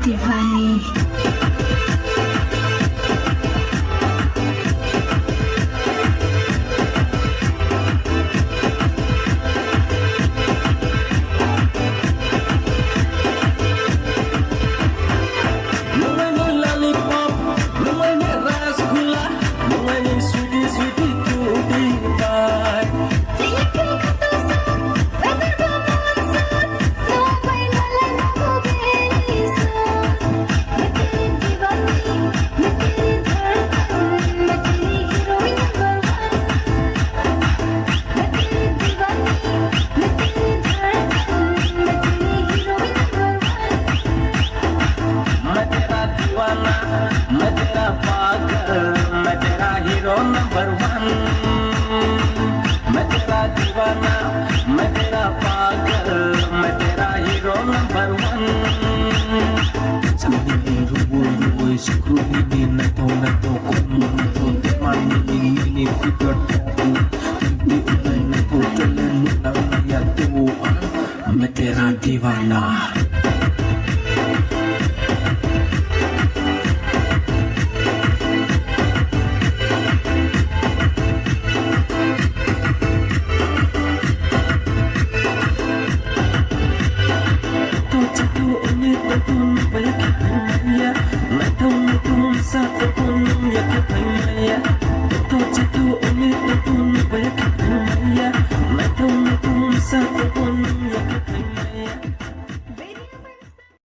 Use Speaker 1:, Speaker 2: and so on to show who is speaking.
Speaker 1: Divani.
Speaker 2: मैं तेरा पागल, मैं तेरा हीरो नंबर वन। मैं तेरा दीवाना, मैं तेरा पागल, मैं तेरा hero number one. Sabi ni ruboy screw ni na to kung to man ni figure to ni unay na to chalen na ya to मैं तेरा दीवाना। Sa ko nung yakap ay maya, to